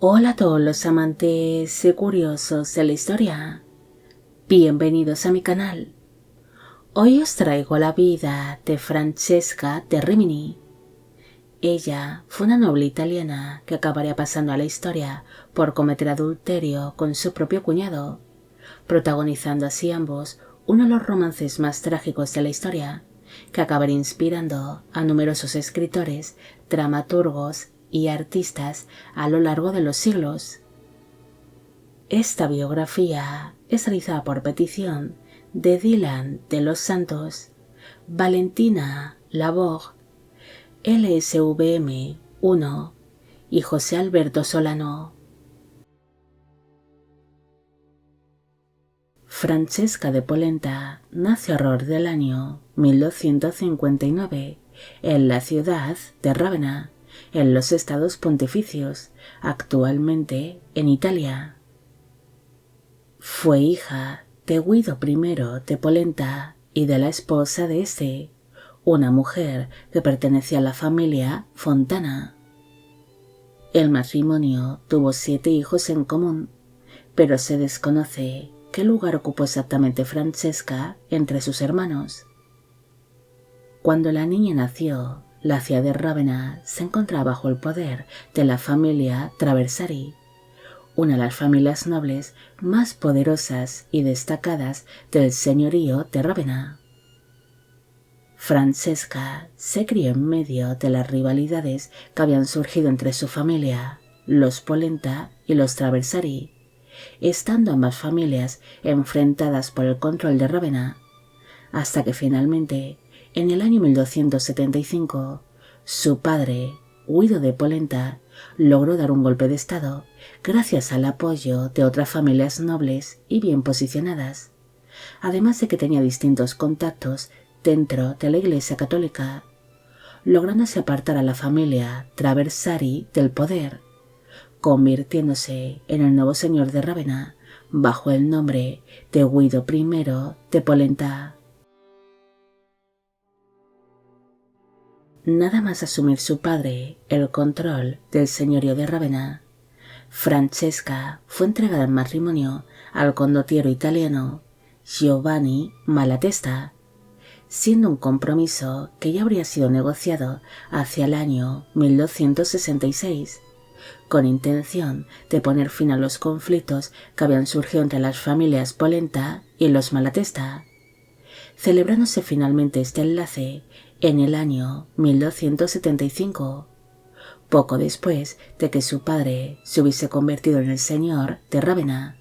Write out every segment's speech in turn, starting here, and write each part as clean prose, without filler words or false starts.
Hola a todos los amantes y curiosos de la historia. Bienvenidos a mi canal. Hoy os traigo la vida de Francesca de Rimini. Ella fue una noble italiana que acabaría pasando a la historia por cometer adulterio con su propio cuñado, protagonizando así ambos uno de los romances más trágicos de la historia, que acabaría inspirando a numerosos escritores, dramaturgos y artistas a lo largo de los siglos. Esta biografía es realizada por petición de Dylan de los Santos, Valentina Laborde, LSVM 1 y José Alberto Solano. Francesca de Polenta nació alrededor del año 1259 en la ciudad de Rávena, en los Estados Pontificios, actualmente en Italia. Fue hija de Guido I de Polenta y de la esposa de este, una mujer que pertenecía a la familia Fontana. El matrimonio tuvo 7 hijos en común, pero se desconoce qué lugar ocupó exactamente Francesca entre sus hermanos. Cuando la niña nació, la ciudad de Rávena se encontraba bajo el poder de la familia Traversari, una de las familias nobles más poderosas y destacadas del señorío de Rávena. Francesca se crió en medio de las rivalidades que habían surgido entre su familia, los Polenta y los Traversari, estando ambas familias enfrentadas por el control de Rávena, hasta que finalmente, en el año 1275, su padre, Guido de Polenta, logró dar un golpe de estado gracias al apoyo de otras familias nobles y bien posicionadas, además de que tenía distintos contactos dentro de la Iglesia Católica, lográndose apartar a la familia Traversari del poder, convirtiéndose en el nuevo señor de Rávena bajo el nombre de Guido I de Polenta. Nada más asumir su padre el control del señorío de Rávena, Francesca fue entregada en matrimonio al condottiero italiano Giovanni Malatesta, siendo un compromiso que ya habría sido negociado hacia el año 1266, con intención de poner fin a los conflictos que habían surgido entre las familias Polenta y los Malatesta, celebrándose finalmente este enlace en el año 1275, poco después de que su padre se hubiese convertido en el señor de Rávena.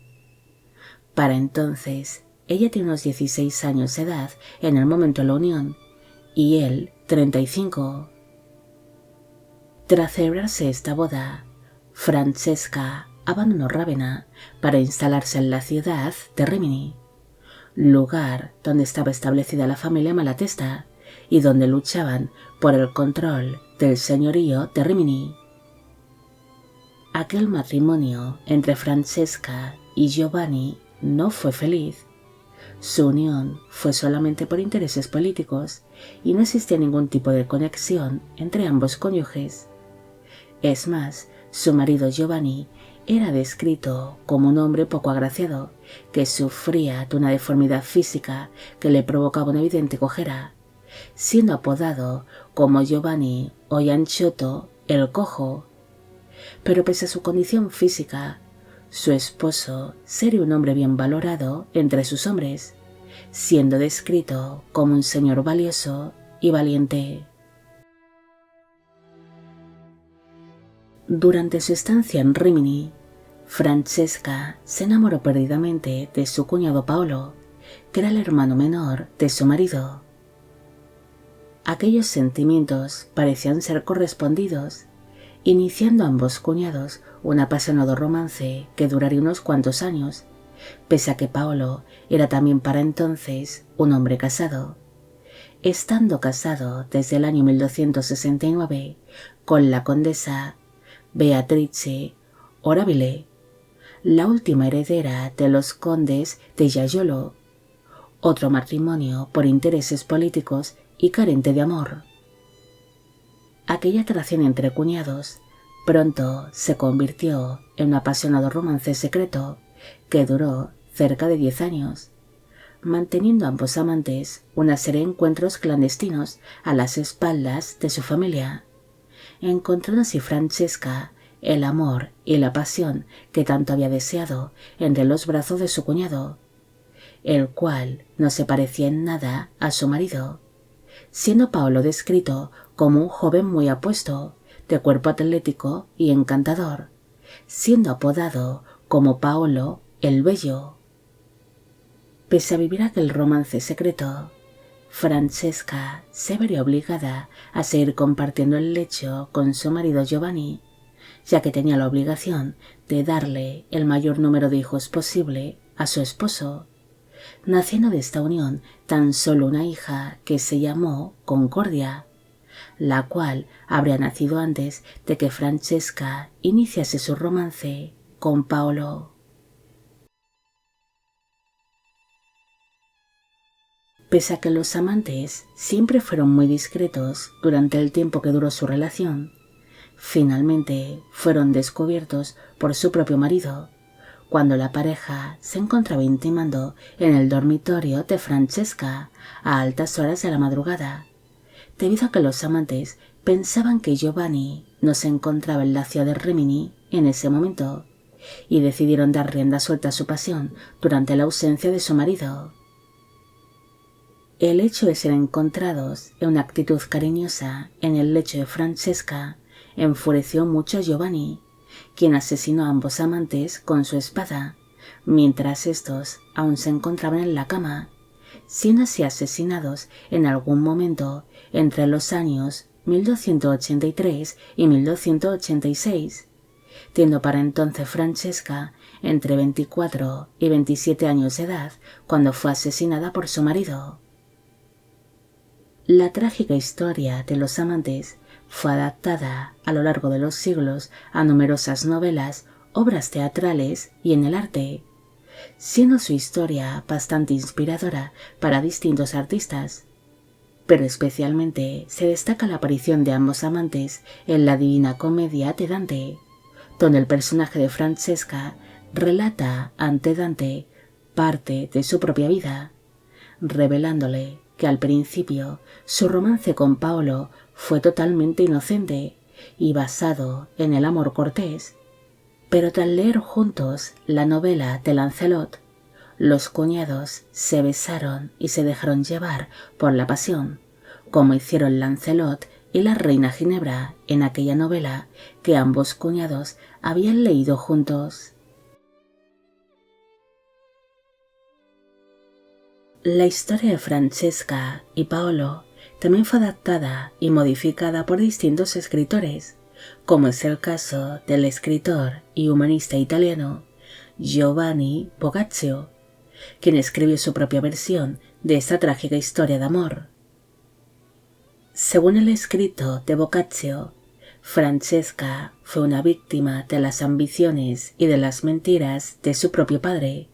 Para entonces, ella tenía unos 16 años de edad en el momento de la unión, y él 35. Tras celebrarse esta boda, Francesca abandonó Rávena para instalarse en la ciudad de Rimini, lugar donde estaba establecida la familia Malatesta y donde luchaban por el control del señorío de Rimini. Aquel matrimonio entre Francesca y Giovanni no fue feliz. Su unión fue solamente por intereses políticos y no existía ningún tipo de conexión entre ambos cónyuges. Es más, su marido Giovanni era descrito como un hombre poco agraciado que sufría de una deformidad física que le provocaba una evidente cojera, siendo apodado como Giovanni Ollanciotto el Cojo. Pero pese a su condición física, su esposo sería un hombre bien valorado entre sus hombres, siendo descrito como un señor valioso y valiente. Durante su estancia en Rimini, Francesca se enamoró perdidamente de su cuñado Paolo, que era el hermano menor de su marido. Aquellos sentimientos parecían ser correspondidos, iniciando ambos cuñados un apasionado romance que duraría unos cuantos años, pese a que Paolo era también para entonces un hombre casado, estando casado desde el año 1269 con la condesa Beatrice Oraville, la última heredera de los condes de Jaiolo, otro matrimonio por intereses políticos y carente de amor. Aquella atracción entre cuñados Pronto se convirtió en un apasionado romance secreto que duró cerca de 10 años, manteniendo ambos amantes una serie de encuentros clandestinos a las espaldas de su familia, encontrando así Francesca el amor y la pasión que tanto había deseado entre los brazos de su cuñado, el cual no se parecía en nada a su marido, siendo Paolo descrito como un joven muy apuesto, de cuerpo atlético y encantador, siendo apodado como Paolo el Bello. Pese a vivir aquel romance secreto, Francesca se vería obligada a seguir compartiendo el lecho con su marido Giovanni, ya que tenía la obligación de darle el mayor número de hijos posible a su esposo, naciendo de esta unión tan solo una hija que se llamó Concordia, la cual habría nacido antes de que Francesca iniciase su romance con Paolo. Pese a que los amantes siempre fueron muy discretos durante el tiempo que duró su relación, finalmente fueron descubiertos por su propio marido, cuando la pareja se encontraba intimando en el dormitorio de Francesca a altas horas de la madrugada, debido a que los amantes pensaban que Giovanni no se encontraba en la ciudad de Rimini en ese momento, y decidieron dar rienda suelta a su pasión durante la ausencia de su marido. El hecho de ser encontrados en una actitud cariñosa en el lecho de Francesca enfureció mucho a Giovanni, quien asesinó a ambos amantes con su espada, mientras estos aún se encontraban en la cama, siendo así asesinados en algún momento entre los años 1283 y 1286, teniendo para entonces Francesca entre 24 y 27 años de edad cuando fue asesinada por su marido. La trágica historia de los amantes fue adaptada a lo largo de los siglos a numerosas novelas, obras teatrales y en el arte, siendo su historia bastante inspiradora para distintos artistas, pero especialmente se destaca la aparición de ambos amantes en la Divina Comedia de Dante, donde el personaje de Francesca relata ante Dante parte de su propia vida, revelándole que al principio su romance con Paolo fue totalmente inocente y basado en el amor cortés, pero tras leer juntos la novela de Lancelot, los cuñados se besaron y se dejaron llevar por la pasión, como hicieron Lancelot y la reina Ginebra en aquella novela que ambos cuñados habían leído juntos. La historia de Francesca y Paolo también fue adaptada y modificada por distintos escritores, como es el caso del escritor y humanista italiano Giovanni Boccaccio, quien escribió su propia versión de esta trágica historia de amor. Según el escrito de Boccaccio, Francesca fue una víctima de las ambiciones y de las mentiras de su propio padre,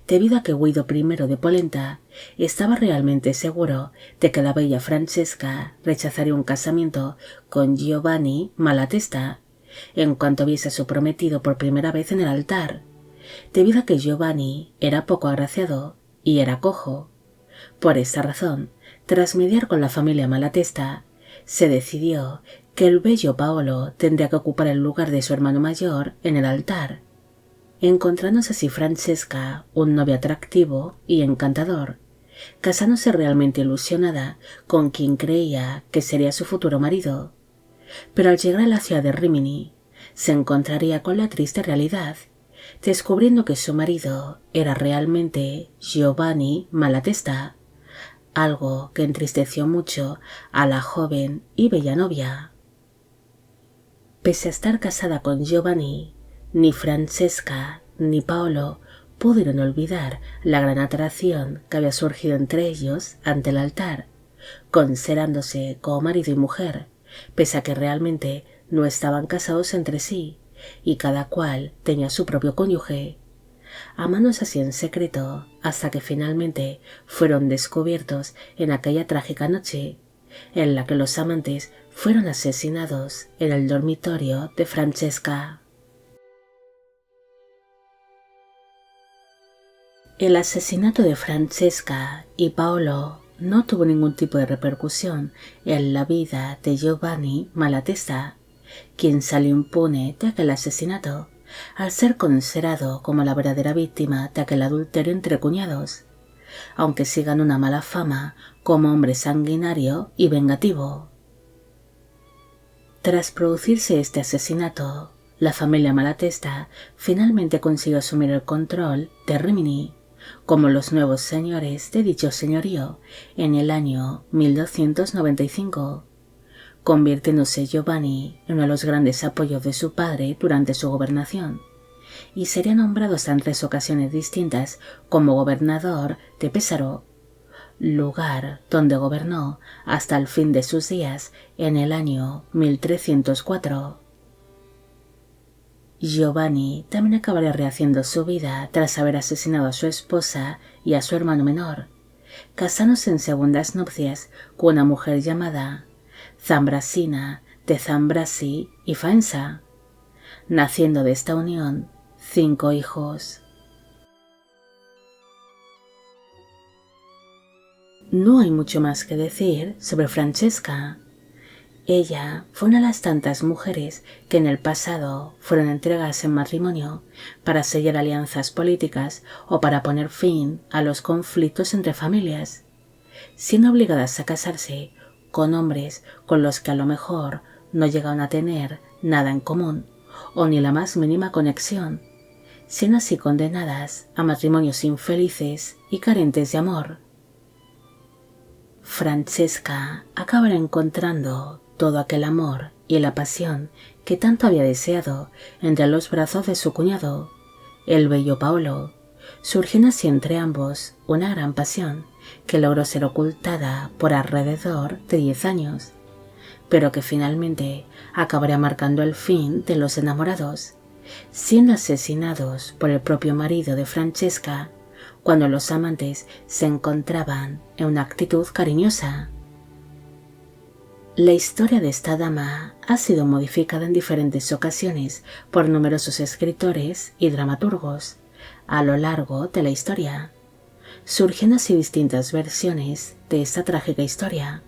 debido a que Guido I de Polenta estaba realmente seguro de que la bella Francesca rechazaría un casamiento con Giovanni Malatesta en cuanto viese a su prometido por primera vez en el altar, debido a que Giovanni era poco agraciado y era cojo. Por esta razón, tras mediar con la familia Malatesta, se decidió que el bello Paolo tendría que ocupar el lugar de su hermano mayor en el altar, encontrándose así Francesca un novio atractivo y encantador, casándose realmente ilusionada con quien creía que sería su futuro marido. Pero al llegar a la ciudad de Rimini, se encontraría con la triste realidad, descubriendo que su marido era realmente Giovanni Malatesta, algo que entristeció mucho a la joven y bella novia. Pese a estar casada con Giovanni, ni Francesca ni Paolo pudieron olvidar la gran atracción que había surgido entre ellos ante el altar, considerándose como marido y mujer, pese a que realmente no estaban casados entre sí y cada cual tenía su propio cónyuge, amándose así en secreto hasta que finalmente fueron descubiertos en aquella trágica noche, en la que los amantes fueron asesinados en el dormitorio de Francesca. El asesinato de Francesca y Paolo no tuvo ningún tipo de repercusión en la vida de Giovanni Malatesta, quien salió impune de aquel asesinato, al ser considerado como la verdadera víctima de aquel adulterio entre cuñados, aunque sí ganó una mala fama como hombre sanguinario y vengativo. Tras producirse este asesinato, la familia Malatesta finalmente consiguió asumir el control de Rimini como los nuevos señores de dicho señorío en el año 1295, convirtiéndose Giovanni en uno de los grandes apoyos de su padre durante su gobernación, y sería nombrado hasta en 3 ocasiones distintas como gobernador de Pesaro, lugar donde gobernó hasta el fin de sus días en el año 1304. Giovanni también acabaría rehaciendo su vida tras haber asesinado a su esposa y a su hermano menor, casándose en segundas nupcias con una mujer llamada Zambrasina de Zambrasi y Faenza, naciendo de esta unión 5 hijos. No hay mucho más que decir sobre Francesca. Ella fue una de las tantas mujeres que en el pasado fueron entregadas en matrimonio para sellar alianzas políticas o para poner fin a los conflictos entre familias, siendo obligadas a casarse con hombres con los que a lo mejor no llegaron a tener nada en común o ni la más mínima conexión, siendo así condenadas a matrimonios infelices y carentes de amor. Francesca acabará encontrando todo aquel amor y la pasión que tanto había deseado entre los brazos de su cuñado, el bello Paolo, surgiendo así entre ambos una gran pasión que logró ser ocultada por alrededor de 10 años, pero que finalmente acabaría marcando el fin de los enamorados, siendo asesinados por el propio marido de Francesca cuando los amantes se encontraban en una actitud cariñosa. La historia de esta dama ha sido modificada en diferentes ocasiones por numerosos escritores y dramaturgos a lo largo de la historia, surgiendo así distintas versiones de esta trágica historia,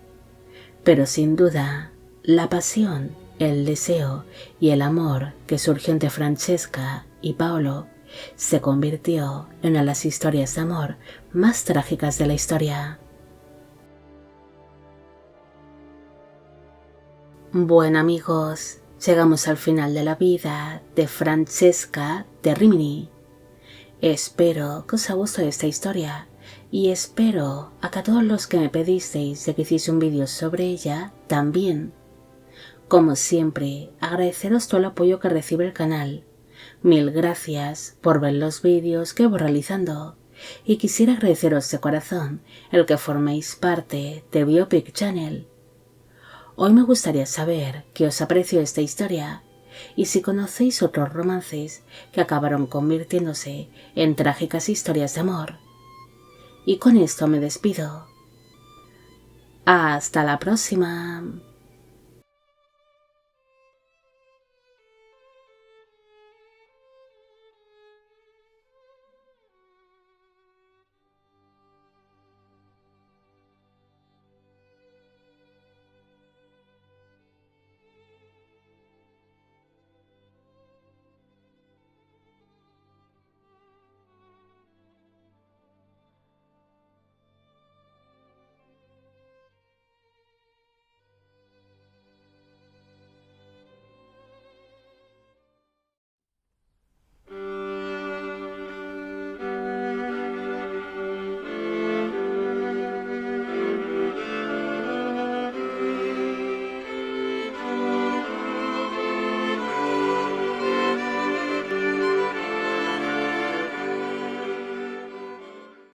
pero sin duda la pasión, el deseo y el amor que surgió entre Francesca y Paolo se convirtió en una de las historias de amor más trágicas de la historia. Bueno amigos, llegamos al final de la vida de Francesca de Rimini. Espero que os haya gustado esta historia y espero a que a todos los que me pedisteis de que hiciese un vídeo sobre ella también. Como siempre, agradeceros todo el apoyo que recibe el canal. Mil gracias por ver los vídeos que voy realizando y quisiera agradeceros de corazón el que forméis parte de Biopic Channel. Hoy me gustaría saber qué os apreció esta historia y si conocéis otros romances que acabaron convirtiéndose en trágicas historias de amor. Y con esto me despido. Hasta la próxima.